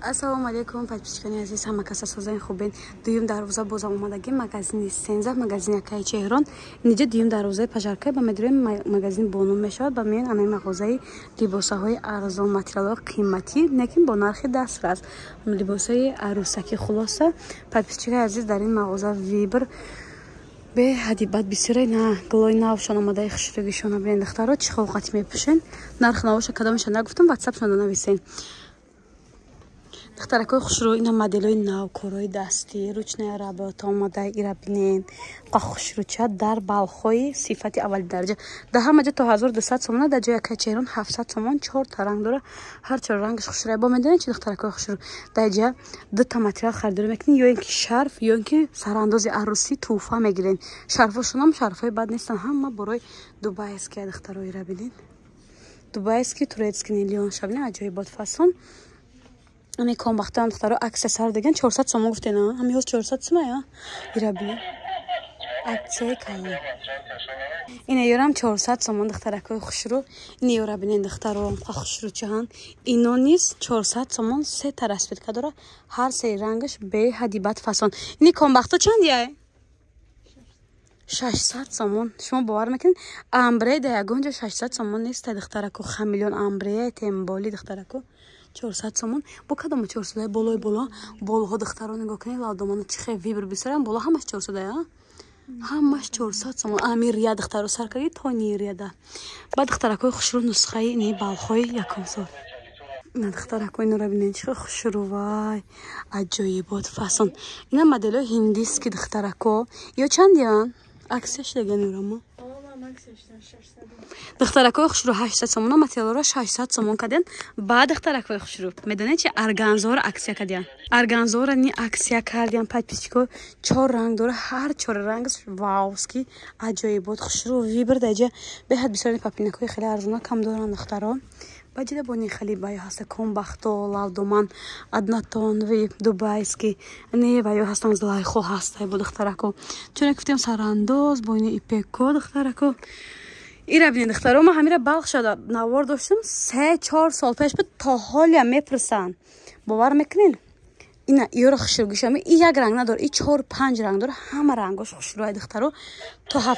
Ассалому алейкум, подписчикони азиз, ҳама каса созаи хубин. Дуюм дарвоза бозам омадаги магазини Сенза, магазини Акаи Чеҳрон. Инҷа дуюм дарвозаи пажаркай ба медрои магазини Бону мешавад. Ба меен ана мағозаи либосаҳои арзон, материалҳои қиматӣ, лекин бо нархи дастрас. Либосаи арӯсакӣ хулоса. Подписчикони азиз, дар ин мағоза вибр бе ҳадибат бисёре на глой навшон омадаи хушрӯгишон абин духтаро чӣ овқати мепӯшен. Нарх навоша кадомашон нагуфтам, ватсапшон нависен. Духтаракои хушрӯ, ина моделои нав, корои дастӣ, ручная работа омадаи ира бинен. Қа хушрӯча дар балхои сифати аввали дараҷа. Дар ҳама ҷо то 1200 сомона, дар ҷои Акаи Чеҳрон 700 сомон, 4 та ранг дора. Ҳар чор рангаш хушрӯ. Бо медонед чи духтаракои хушрӯ? Дар ҷа 2 та материал харидорӣ мекунед, ё ин ки шарф, ё ин ки сарандози арӯсӣ туҳфа мегирен. Шарфошон ҳам шарфҳои бад нестан, ҳама борои дубайский духтаро ира бинен. Дубайский, турецкий нелион шабинен аҷоибот фасон. Ами ком вақтан духтаро аксессуар деган 400 сомон гуфтен, ами ҳоз 400 сомон я ира бинен. Аксияи калон. Ина ёрам 400 сомон духтаракои хушрӯ. Ина ёра бинен духтаро қа хушрӯчаҳан. Ино низ 400 сомон 3 та распитка дора. Ҳар се рангаш бе ҳадибат фасон. Ини ком вақто чанд яй? 600 сомон. Шумо бовар мекунед? Амбре да ягон ҷо 600 сомон нест духтарако. Хамилён амбре темболи духтарако 400 сомон. Бо кадом 400 болой боло. Болҳо духтаро нигоҳ кунед, лавдомона чи хе вибр бисарам боло ҳамаш 400 я. Ҳамаш 400 сомон. Ами рия духтаро сар кардид то ни рияда. Ба духтаракои хушрӯ нусхаи ини балхои якум сол. Ина духтаракои нура бинен чи хушрӯ вай. Аҷоибот фасон. Ина моделои ҳиндиски духтарако. Ё чанд ян? Аксияш деган нурамо. Духтаракои хушрӯ 800 сомон, материалро 600 сомон каден. Ба духтаракои хушрӯ медонед чи арганзора аксия кадян. Арганзора ни аксия кардян. Подписчико 4 ранг дора, ҳар 4 рангаш вауски аҷоибот хушрӯ вибр даҷа беҳад бисёри папинакои хеле арзона кам доран духтаро. Баҷида бони хеле бая ҳаста ком бахто лавдоман аднатон ви дубайский не ваю ҳастан злайхо ҳаста бо духтарако. Чуна гуфтем сарандоз бони ипеко духтарако. Ира бинен духтаро ма ҳамира балх шуда навор доштам 3-4 сол пеш буд то ҳолия мепурсан. Бовар мекунед? Ина ёра хушрӯгишами и як ранг надор, и 4-5 ранг дор, ҳама рангош хушрӯай духтаро то 7.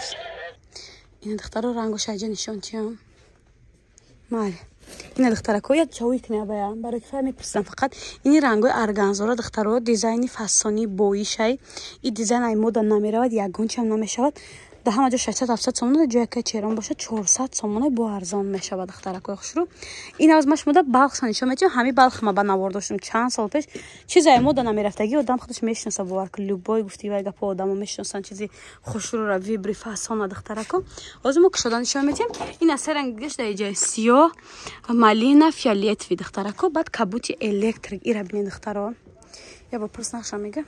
Ина духтаро рангош аҷа нишон чиам. Мали. Ина духтарако як ҷавои кне баян барои ки мепурсам фақат ини рангои арганзора духтаро дизайни фасони боишай. И дизайн ай мода намеравад, ягон чам намешавад. Да ҳама ҷо 600-700 сомон, ҷои Акаи Чеҳрон боша 400 сомон бо арзон мешавад духтаракои хушрӯ. Ин аз машмуда балх нишон метем, ҳами балх ма ба навор доштам чанд сол пеш. Чизай мода намерафтаги одам худаш мешнаса бовар ки любой гуфти вай гапо одамо мешнасан чизи хушрӯра вибри фасона духтарако. Озим мо кушода нишон метем. Ин аз серанг дигаш дар ҷои сиёҳ, малина, фиолетови духтарако, баъд кабути электрик ира бинен духтаро. Я ба пурс нақша мега.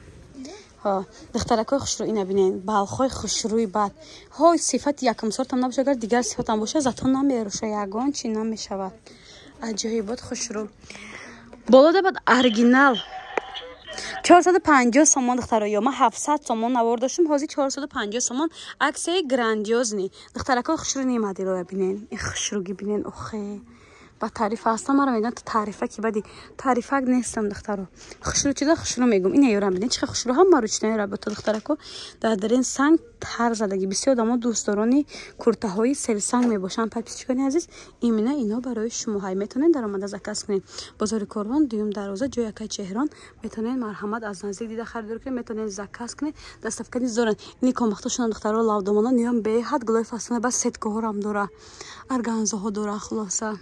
Духтаракои хушрӯ ина бинен балхои хушрӯи бад ҳой сифати якум сортам набоша, агар дигар сифатам боша затон намеруша, ягон чи намешавад. Аҷоибот хушрӯ болода бад оригинал 450 сомон духтаро ё ма 700 сомон навор доштам, ҳозир 450 сомон аксияи грандиозни духтаракои хушрӯ ни моделоя бинен. И хушрӯги бинен охе ба таърифа ҳастам, маро мегӯянд то таърифа ки бади таърифак нестам духтаро. Хушрӯ чида хушрӯ мегӯм. Ина ёрам бинен чиха хушрӯ ҳама ручная работа духтарако дар ин санг тар задагӣ. Бисёр одамо дӯстдорони куртаҳои селсанг мебошанд. Подписчикони азиз, имина ино барои шумо ҳай метонед даромада заказ кунед. Бозори Корвон дуюм дарвоза ҷои Акаи Чеҳрон метонед марҳамат аз наздик дида харидор кунед, метонед заказ кунед. Дастафкани зоран ини комахтошона духтаро лавдомона ниём беҳад глой фасона ба сеткаҳорам дора. Арганзаҳо дора хулоса.